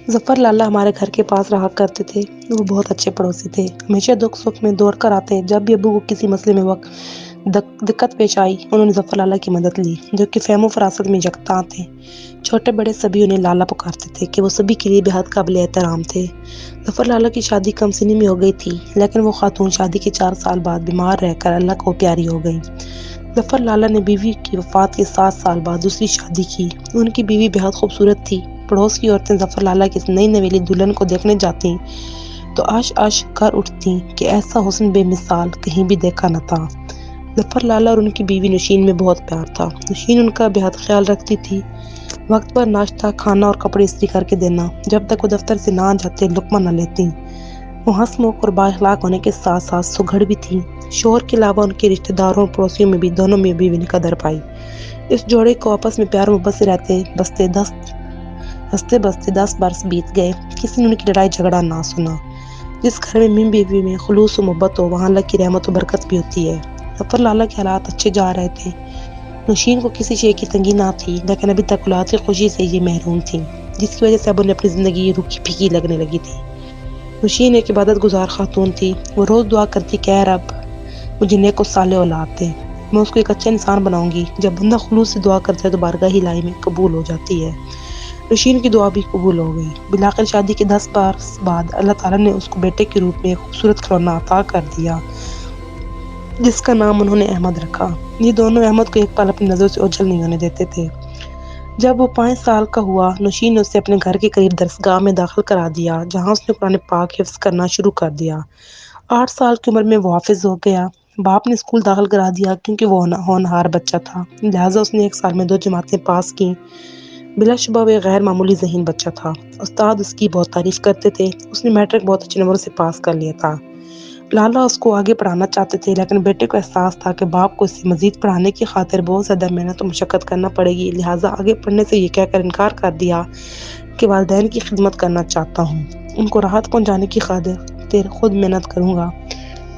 ظفر لالا ہمارے گھر کے پاس رہا کرتے تھے۔ وہ بہت اچھے پڑوسی تھے، ہمیشہ دکھ سکھ میں دوڑ کر آتے۔ جب بھی ابو کو کسی مسئلے میں دقت پیش آئی، انہوں نے ظفر لالا کی مدد لی، جو کہ فہم و فراست میں یکساں تھے۔ چھوٹے بڑے سبھی انہیں لالا پکارتے تھے کہ وہ سبھی کے لیے بے حد قابل احترام تھے۔ ظفر لالا کی شادی کم سنی میں ہو گئی تھی، لیکن وہ خاتون شادی کے 4 سال بعد بیمار رہ کر اللہ کو پیاری ہو گئی۔ ظفر لالا نے بیوی کی وفات کے 7 سال بعد دوسری شادی کی۔ ان کی بیوی بے حد خوبصورت تھی۔ پڑوس کی عورتیں ظفر لالا کی نئی نویلی دلہن کو دیکھنے جاتیں تو عش عش کر اٹھتیں کہ ایسا حسن بے مثال کہیں بھی دیکھا نہ تھا۔ ظفر لالا اور ان کی بیوی نشین میں بہت پیار تھا۔ نشین ان کا بے حد خیال رکھتی تھی، وقت پر ناشتہ، کھانا اور کپڑے استری کر کے دینا۔ جب تک وہ دفتر سے نہ جاتے لقمہ نہ لیتیں۔ وہ ہنسمکھ اور با اخلاق ہونے کے ساتھ ساتھ سگڑ بھی تھیں۔ شوہر کے علاوہ ان کے رشتہ داروں اور پڑوسیوں میں بھی دونوں میں بیوی نے قدر پائی۔ اس جوڑے کو آپس میں پیار محبت سے ہنستے بستے 10 برس بیت گئے۔ کسی نے ان کی لڑائی جھگڑا نہ سنا۔ جس گھر میں میاں بیوی میں خلوص و محبت ہو، وہاں اللہ کی رحمت و برکت بھی ہوتی ہے۔ ظفر لالا کے حالات اچھے جا رہے تھے۔ نشین کو کسی شے کی تنگی نہ تھی، لیکن ابھی تک اولاد کی خوشی سے یہ محروم تھیں، جس کی وجہ سے اب انہیں اپنی زندگی روکھی پھیکی لگنے لگی تھی۔ نشین ایک عبادت گزار خاتون تھی۔ وہ روز دعا کرتی کہ اے رب، مجھے نیک و صالح اولاد دے، میں اس کو ایک اچھا انسان بناؤں گی۔ جب بندہ خلوص سے دعا کرتا ہے تو بارگاہ الہی میں قبول ہو جاتی ہے۔ نشین کی دعا بھی قبول ہو گئی۔ بالآخر شادی کے 10 برس بعد اللہ تعالیٰ نے اس کو بیٹے کے روپ میں ایک خوبصورت کھلونا عطا کر دیا، جس کا نام انہوں نے احمد رکھا۔ یہ دونوں احمد کو ایک پل اپنی نظروں سے اوجھل نہیں ہونے دیتے تھے۔ جب وہ 5 سال کا ہوا، نشین نے اسے اپنے گھر کے قریب درسگاہ میں داخل کرا دیا، جہاں اس نے قرآن پاک حفظ کرنا شروع کر دیا۔ 8 سال کی عمر میں وہ حافظ ہو گیا۔ باپ نے اسکول داخل کرا دیا کیونکہ وہ ہونہار بچہ تھا، لہٰذا اس نے 1 سال میں 2 جماعتیں پاس کیں۔ بلا شبہ وہ ایک غیر معمولی ذہین بچہ تھا۔ استاد اس کی بہت تعریف کرتے تھے۔ اس نے میٹرک بہت اچھے نمبروں سے پاس کر لیا تھا۔ لالا اس کو آگے پڑھانا چاہتے تھے، لیکن بیٹے کو احساس تھا کہ باپ کو اسے مزید پڑھانے کی خاطر بہت زیادہ محنت و مشقت کرنا پڑے گی، لہٰذا آگے پڑھنے سے یہ کہہ کر انکار کر دیا کہ والدین کی خدمت کرنا چاہتا ہوں، ان کو راحت پہنچانے کی خاطر خود محنت کروں گا،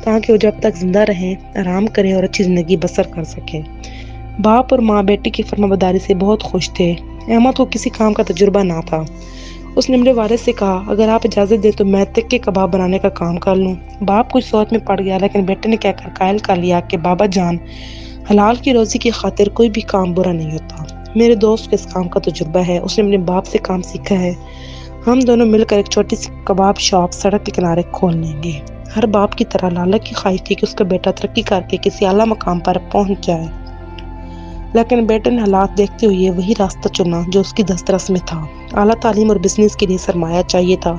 تاکہ وہ جب تک زندہ رہیں آرام کریں اور اچھی زندگی بسر کر سکیں۔ باپ اور ماں بیٹے کی فرمانبرداری سے بہت خوش تھے۔ احمد کو کسی کام کا تجربہ نہ تھا۔ اس نے میرے والد سے کہا، اگر آپ اجازت دیں تو میں تکے کباب بنانے کا کام کر لوں۔ باپ کچھ سوچ میں پڑ گیا، لیکن بیٹے نے کہہ کر قائل کر لیا کہ بابا جان، حلال کی روزی کی خاطر کوئی بھی کام برا نہیں ہوتا۔ میرے دوست کو اس کام کا تجربہ ہے، اس نے اپنے باپ سے کام سیکھا ہے۔ ہم دونوں مل کر ایک چھوٹی سی کباب شاپ سڑک کے کنارے کھول لیں گے۔ ہر باپ کی طرح لالا کی خواہش تھی کہ اس کا بیٹا ترقی کر کے کسی اعلیٰ مقام پر پہنچ جائے، لیکن بیٹے نے حالات دیکھتے ہوئے وہی راستہ چنا جو اس کی دسترس میں تھا۔ اعلیٰ تعلیم اور بزنس کے لیے سرمایہ چاہیے تھا۔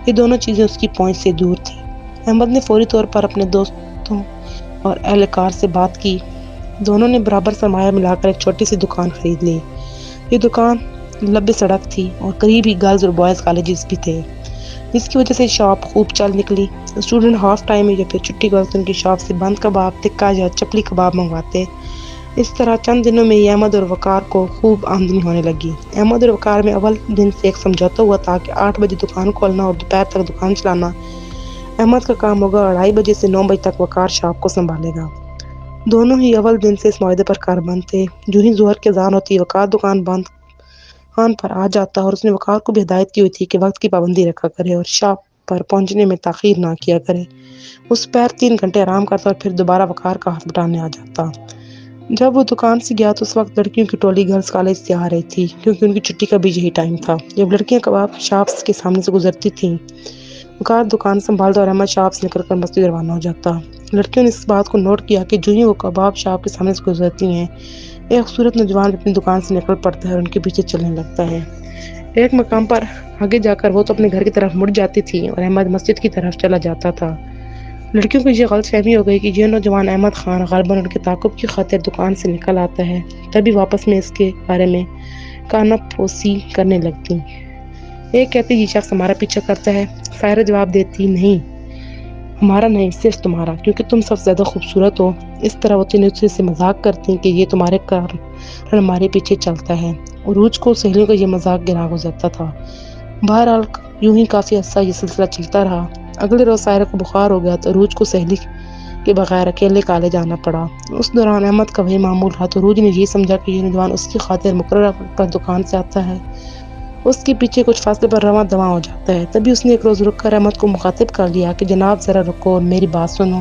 یہ دونوں چیزیں اس کی پہنچ سے دور تھیں۔ احمد نے فوری طور پر اپنے دوستوں اور اہلکار سے بات کی۔ دونوں نے برابر سرمایہ ملا کر ایک چھوٹی سی دکان خرید لی۔ یہ دکان لب سڑک تھی اور قریب ہی گرلز اور بوائز کالجز بھی تھے، جس کی وجہ سے شاپ خوب چل نکلی۔ اسٹوڈنٹ ہاف ٹائم میں یا پھر چھٹی کے وقت ان کی شاپ سے بند کباب، ٹکا یا چپلی کباب منگواتے۔ اس طرح چند دنوں میں ہی احمد اور وقار کو خوب آمدنی ہونے لگی۔ احمد اور وقار میں اول دن سے ایک سمجھوتا ہوا تھا کہ 8 بجے دکان کھولنا اور دوپہر تک دکان چلانا احمد کا کام ہوگا اور 2:30 بجے سے 9 بجے تک وقار شاپ کو سنبھالے گا۔ دونوں ہی اول دن سے اس معاہدے پر کاربند تھے۔ جو ہی ظہر کی اذان ہوتی، وقار دکان بند خان پر آ جاتا اور اس نے وقار کو بھی ہدایت کی ہوئی تھی کہ وقت کی پابندی رکھا کرے اور شاپ پر پہنچنے میں تاخیر نہ کیا کرے۔ وہ دوپہر 3 گھنٹے آرام کرتا اور پھر دوبارہ وقار کا ہاتھ بٹانے آ جاتا۔ جب وہ دکان سے گیا تو اس وقت لڑکیوں کی ٹولی گرلز کالج سے آ رہی تھی، کیونکہ ان کی چھٹی کا بھی یہی ٹائم تھا۔ جب لڑکیاں کباب شاپس کے سامنے سے گزرتی تھیں، وقار دکان سنبھالتا اور احمد شاپ سے نکل کر مسجد روانہ ہو جاتا۔ لڑکیوں نے اس بات کو نوٹ کیا کہ جو ہی وہ کباب شاپ کے سامنے سے گزرتی ہیں، ایک خوبصورت نوجوان اپنی دکان سے نکل پڑتا ہے اور ان کے پیچھے چلنے لگتا ہے۔ ایک مقام پر آگے جا کر وہ تو اپنے گھر کی طرف مڑ جاتی تھی اور احمد مسجد کی طرف چلا جاتا تھا۔ لڑکیوں کو یہ غلط فہمی ہو گئی کہ یہ نوجوان احمد خان غالباً ان کے تعاقب کی خاطر دکان سے نکل آتا ہے، تبھی واپس میں اس کے بارے میں کانپ پوسی کرنے لگتی۔ ایک کہتی، یہ شخص ہمارا پیچھا کرتا ہے، سائرہ جواب دیتی، نہیں، ہمارا نہیں، صرف تمہارا، کیونکہ تم سب سے زیادہ خوبصورت ہو۔ اس طرح وہ تینوں دوسرے سے مذاق کرتی کہ یہ تمہارے کارن ہمارے پیچھے چلتا ہے۔ عروج کو سہیلیوں کا یہ مذاق گراں گزرتا تھا۔ بہرحال یوں ہی کافی عرصہ یہ سلسلہ چلتا رہا۔ اگلے روز سائرہ کو بخار ہو گیا تو عروج کو سہیلی کے بغیر اکیلے کالج جانا پڑا۔ اس دوران احمد کا وہی معمول رہا تو عروج نے یہ سمجھا کہ یہ نوجوان اس کی خاطر مقررہ وقت پر دکان سے آتا ہے اس کے پیچھے کچھ فاصلے پر رواں دواں ہو جاتا ہے۔ تبھی اس نے ایک روز رک کر احمد کو مخاطب کر لیا کہ جناب ذرا رکو اور میری بات سنو۔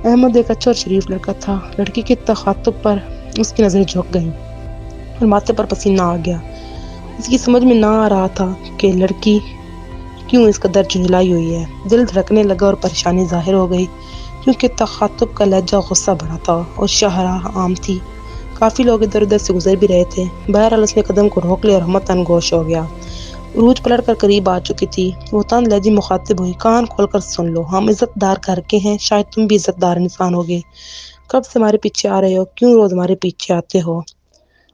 احمد ایک اچھا اور شریف لڑکا تھا۔ لڑکی کے تخاطب پر اس کی نظریں جھک گئیں اور ماتھے پر پسینہ آ گیا۔ اس کی سمجھ میں نہ آ رہا تھا کہ لڑکی کیوں اس قدر جھنجھلائی ہوئی ہے۔ دل دھڑکنے لگا اور پریشانی ظاہر ہو گئی، کیونکہ تخاطب کا لہجہ غصہ بھرا تھا اور شاہراہ عام تھی۔ کافی لوگ ادھر ادھر سے گزر بھی رہے تھے۔ بہرحال اس نے قدم کو روک لیا اور احمد تنگوش ہو گیا۔ عروج پلٹ کر قریب آ چکی تھی۔ وہ تند لہجے مخاطب ہوئی، کان کھول کر سن لو، ہم عزت دار گھر کے ہیں، شاید تم بھی عزت دار انسان ہوگے۔ کب سے ہمارے پیچھے آ رہے ہو؟ کیوں روز ہمارے پیچھے آتے ہو؟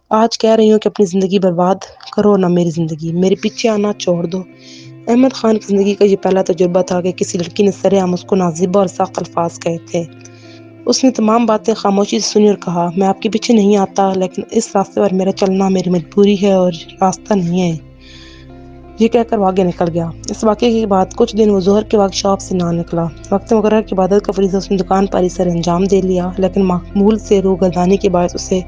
آج کہہ رہی ہوں کہ اپنی زندگی برباد کرو نہ میری زندگی، میرے پیچھے آنا چھوڑ دو۔ احمد خان کی زندگی کا یہ پہلا تجربہ تھا کہ کسی لڑکی نے سرعام اس کو نازیبا اور سخت الفاظ کہے تھے۔ اس نے تمام باتیں خاموشی سے سنی اور کہا، میں آپ کے پیچھے نہیں آتا، لیکن اس راستے پر میرا چلنا میری مجبوری ہے اور راستہ نہیں ہے۔ یہ کہہ کر وہ آگے نکل گیا۔ اس واقعے کے بعد کچھ دن وہ ظہر کے وقت شاپ سے نہ نکلا۔ وقت مقررہ کی عبادت کا فریضہ اس نے دکان پر ہی سر انجام دے لیا، لیکن معمول سے روگردانی کے باعث اسے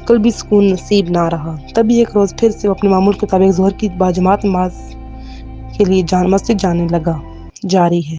قلبی سکون نصیب نہ رہا۔ تبھی ایک روز پھر سے وہ اپنے معمول کے مطابق ظہر کی باجماعت نماز کے لیے مسجد جانے لگا۔ جاری ہے۔